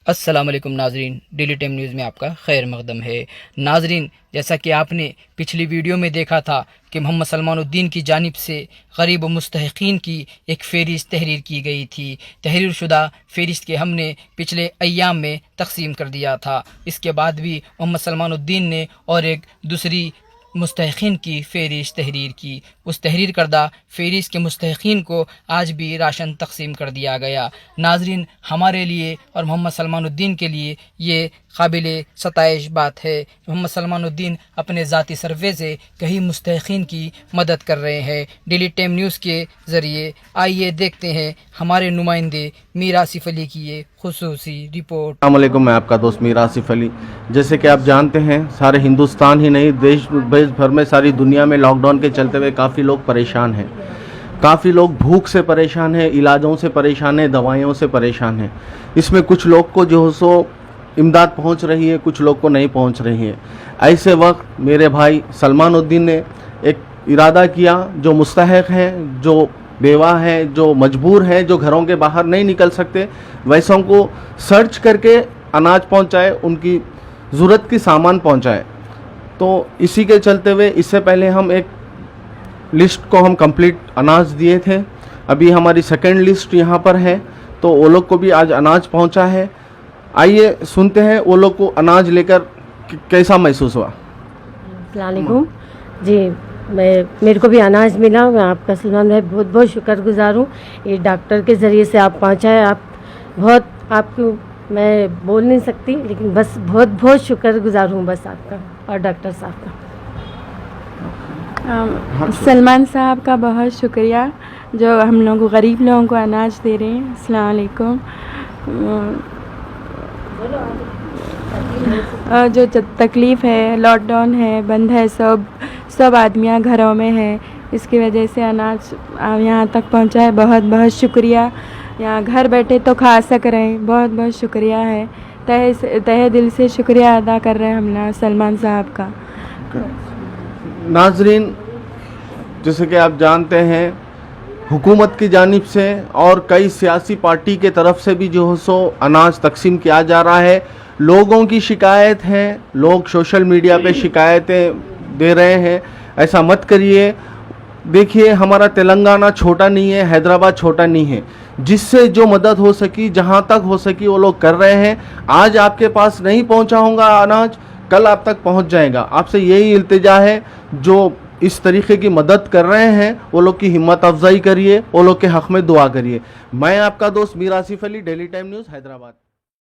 السلام علیکم ناظرین، ڈیلی ٹائم نیوز میں آپ کا خیر مقدم ہے۔ ناظرین، جیسا کہ آپ نے پچھلی ویڈیو میں دیکھا تھا کہ محمد سلمان الدین کی جانب سے غریب و مستحقین کی ایک فہرست تحریر کی گئی تھی۔ تحریر شدہ فہرست کے ہم نے پچھلے ایام میں تقسیم کر دیا تھا۔ اس کے بعد بھی محمد سلمان الدین نے اور ایک دوسری مستحقین کی فہرست تحریر کی۔ اس تحریر کردہ فہرست کے مستحقین کو آج بھی راشن تقسیم کر دیا گیا۔ ناظرین، ہمارے لیے اور محمد سلمان الدین کے لیے یہ قابل ستائش بات ہے۔ محمد سلمان الدین اپنے ذاتی سروے سے کئی مستحقین کی مدد کر رہے ہیں۔ ڈیلی ٹائم نیوز کے ذریعے آئیے دیکھتے ہیں ہمارے نمائندے میر آصف علی کی یہ خصوصی رپورٹ۔ السلام علیکم، میں آپ کا دوست میر آصف علی۔ جیسے کہ آپ جانتے ہیں، سارے ہندوستان ہی نہیں، دیش بھر میں، ساری دنیا میں لاک ڈاؤن کے چلتے ہوئے کافی لوگ پریشان ہیں۔ کافی لوگ بھوک سے پریشان ہیں، علاجوں سے پریشان ہیں، دوائیوں سے پریشان ہیں۔ اس میں کچھ لوگ کو جو سو امداد پہنچ رہی ہے، کچھ لوگ کو نہیں پہنچ رہی ہے۔ ایسے وقت میرے بھائی سلمان الدین نے ایک ارادہ کیا، جو مستحق ہیں، جو بیوہ ہیں، جو مجبور ہیں، جو گھروں کے باہر نہیں نکل سکتے، ویسوں کو سرچ کر کے اناج پہنچائے، ان کی ضرورت کی سامان پہنچائے۔ تو اسی کے چلتے ہوئے اس سے پہلے ہم ایک لسٹ کو ہم کمپلیٹ اناج دیے تھے۔ ابھی ہماری سیکنڈ لسٹ یہاں پر ہے، تو وہ لوگ کو بھی آج اناج پہنچا ہے۔ آئیے سنتے ہیں وہ لوگ کو اناج لے کر کیسا محسوس ہوا۔ السلام علیکم جی، میرے کو بھی اناج ملا۔ میں آپ کا سلمان بھائی بہت بہت شکر گزار ہوں۔ یہ ڈاکٹر کے ذریعے سے آپ پہنچائے، آپ کو میں بول نہیں سکتی، لیکن بس بہت بہت شکر گزار ہوں بس آپ کا اور ڈاکٹر صاحب کا۔ سلمان صاحب کا بہت شکریہ جو ہم لوگوں غریب لوگوں کو اناج دے رہے ہیں۔ السلام علیکم۔ جو تکلیف ہے، لاک ڈاؤن ہے، بند ہے، سب آدمیاں گھروں میں ہیں، اس کی وجہ سے اناج یہاں تک پہنچا ہے۔ بہت بہت شکریہ۔ یہاں گھر بیٹھے تو کھا سک رہے ہیں، بہت بہت شکریہ ہے۔ تہہ دل سے شکریہ ادا کر رہے ہیں ہم نے سلمان صاحب کا۔ ناظرین، جیسے کہ آپ جانتے ہیں، حکومت کی جانب سے اور کئی سیاسی پارٹی کے طرف سے بھی جو سو اناج تقسیم کیا جا رہا ہے۔ لوگوں کی شکایت ہے، لوگ سوشل میڈیا پہ شکایتیں دے رہے ہیں، ایسا مت کریے۔ دیکھیے، ہمارا تلنگانہ چھوٹا نہیں ہے، حیدرآباد چھوٹا نہیں ہے۔ جس سے جو مدد ہو سکی، جہاں تک ہو سکی، وہ لوگ کر رہے ہیں۔ آج آپ کے پاس نہیں پہنچا ہوگا اناج، کل آپ تک پہنچ جائے گا۔ آپ سے یہی التجا ہے، جو اس طریقے کی مدد کر رہے ہیں وہ لوگ کی ہمت افزائی کریے، وہ لوگ کے حق میں دعا کریے۔ میں آپ کا دوست میر آصف علی، ڈیلی ٹائم نیوز، حیدرآباد۔